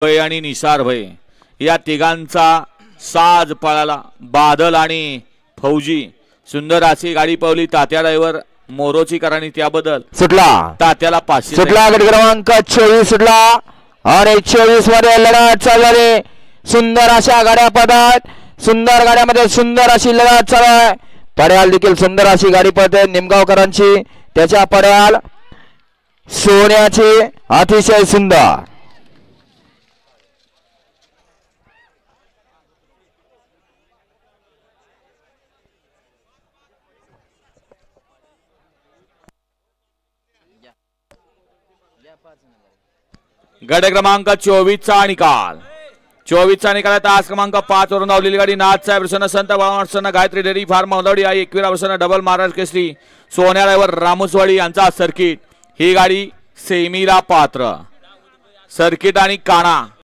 भय आणि निसार भय या तिघांचा साज पळाला। बादल आणि फौजी सुंदर अशी गाडी पळवली। तात्या ड्रायव्हर मोरोचीकरांनी त्याबद्दल सुटला तात्याला 500 सुटला। गट क्रमांक 24 सुटला आणि 24 मध्ये लढत चालू आहे। सुंदर अशा गाड्या पडतात, सुंदर गाड्यामध्ये सुंदर अशी लढत चालू आहे। पड्याल देखील सुंदर अशी गाडी पडते निमगावकरांची, त्याच्या पड्याल सोन्याची अतिशय सुंदर। गट क्रमांक 24 चा निकाल 24 चा निकाल तास क्रमांक 5 वरून धावलेली गाडी नाथसाहेब प्रसन्न संत बाळासन्न गायत्री डेअरी फार्म मौलवाडी आई 21 वर्षांना डबल महाराज केसरी सोन्या ड्रायव्हर रामोसवाडी यांचा सर्किट। ही गाडी सेमीला पात्र। सर्किट आणि काना